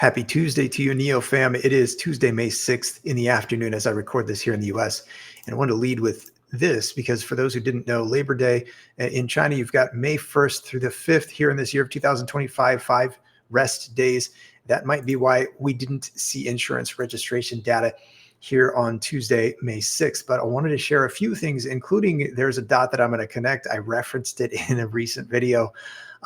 Happy Tuesday to you, NIO fam. It is Tuesday, May 6th in the afternoon as I record this here in the US. And I want to lead with this because for those who didn't know, Labor Day in China, you've got May 1st through the 5th here in this year of 2025, 5 rest days. That might be why we didn't see insurance registration data here on Tuesday, May 6th. But I wanted to share a few things, including there's a dot that I'm going to connect. I referenced it in a recent video,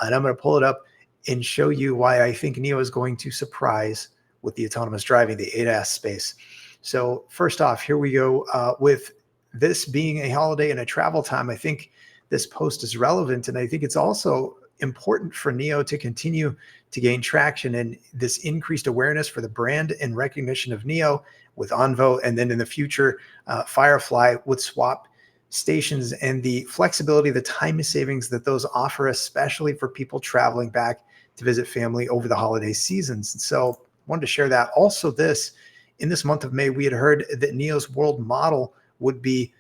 and I'm going to pull it up and show you why I think NIO is going to surprise with the autonomous driving, the ADAS space. So first off, here we go. With this being a holiday and a travel time, I think this post is relevant. And I think it's also important for NIO to continue to gain traction and this increased awareness for the brand and recognition of NIO with Onvo. And then in the future, Firefly with swap stations and the flexibility, the time savings that those offer, especially for people traveling back to visit family over the holiday seasons. And so I wanted to share that. Also in this month of May, we had heard that NIO's world model would be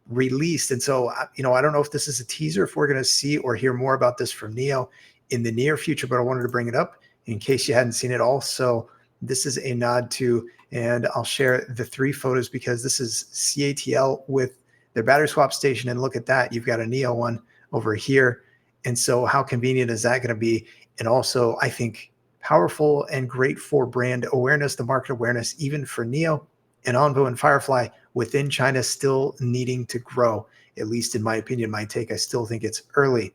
released. And so, I don't know if this is a teaser, if we're going to see or hear more about this from NIO in the near future, but I wanted to bring it up in case you hadn't seen it. Also, this is a nod to, and I'll share the 3 photos because this is CATL with their battery swap station. And look at that. You've got a NIO one over here. And so how convenient is that going to be? And also, I think powerful and great for brand awareness, the market awareness, even for NIO and Onvo and Firefly within China still needing to grow, at least in my opinion, my take. I still think it's early.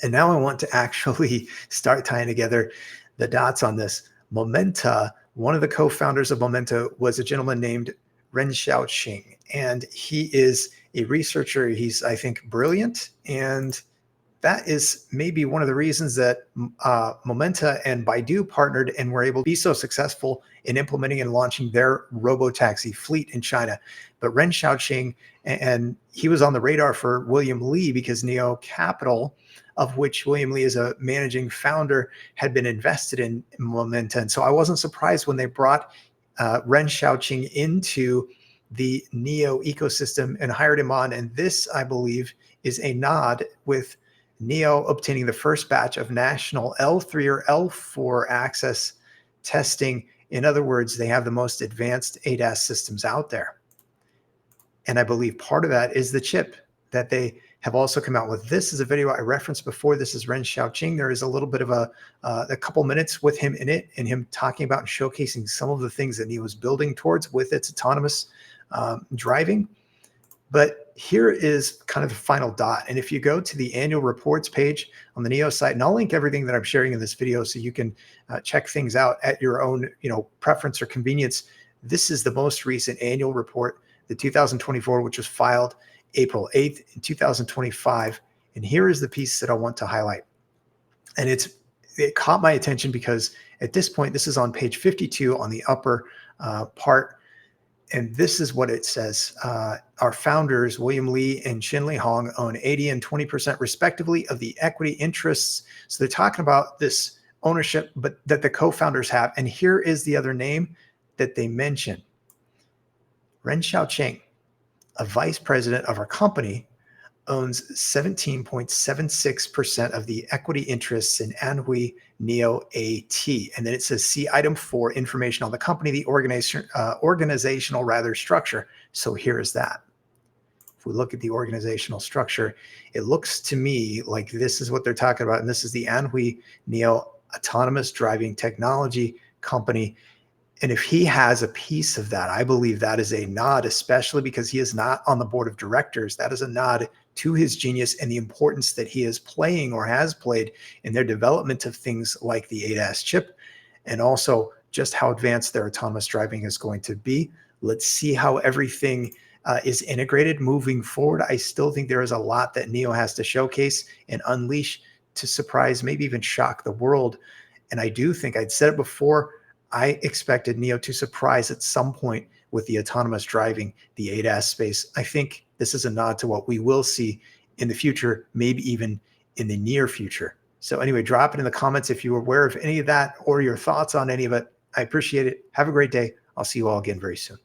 And now I want to actually start tying together the dots on this. Momenta, one of the co-founders of Momenta was a gentleman named Ren Shi, and he is a researcher. He's, I think, brilliant, and that is maybe one of the reasons that Momenta and Baidu partnered and were able to be so successful in implementing and launching their robotaxi fleet in China. But Ren Shi, and he was on the radar for William Li because NIO Capital, of which William Li is a managing founder, had been invested in Momenta. And so I wasn't surprised when they brought Ren Shi into the NIO ecosystem and hired him on. And this, I believe, is a nod with NIO obtaining the first batch of national L3 or L4 access testing. In other words, they have the most advanced ADAS systems out there. And I believe part of that is the chip that they have also come out with. This is a video I referenced before. This is Ren Shi. There is a little bit of a couple minutes with him in it and him talking about and showcasing some of the things that NIO was building towards with its autonomous driving. But here is kind of the final dot. And if you go to the annual reports page on the NIO site, and I'll link everything that I'm sharing in this video so you can check things out at your own preference or convenience. This is the most recent annual report, the 2024, which was filed April 8th in 2025. And here is the piece that I want to highlight. And it caught my attention because at this point, this is on page 52 on the upper part. And this is what it says. Our founders, William Li and Shinlei Hong, own 80 and 20% respectively of the equity interests. So they're talking about this ownership, but that the co-founders have. And here is the other name that they mention. Ren Shi, a vice president of our company, owns 17.76% of the equity interests in Anhui NIO AT. And then it says, see item 4, information on the company, the organizational structure. So here is that. If we look at the organizational structure, it looks to me like this is what they're talking about. And this is the Anhui NIO Autonomous Driving Technology Company. And if he has a piece of that, I believe that is a nod, especially because he is not on the board of directors. That is a nod to his genius and the importance that he is playing or has played in their development of things like the ADAS chip, and also just how advanced their autonomous driving is going to be. Let's see how everything is integrated moving forward. I still think there is a lot that NIO has to showcase and unleash to surprise, maybe even shock the world. And I do think, I'd said it before, I expected NIO to surprise at some point with the autonomous driving, the ADAS space. I think this is a nod to what we will see in the future, maybe even in the near future. So anyway, drop it in the comments if you're aware of any of that or your thoughts on any of it. I appreciate it. Have a great day. I'll see you all again very soon.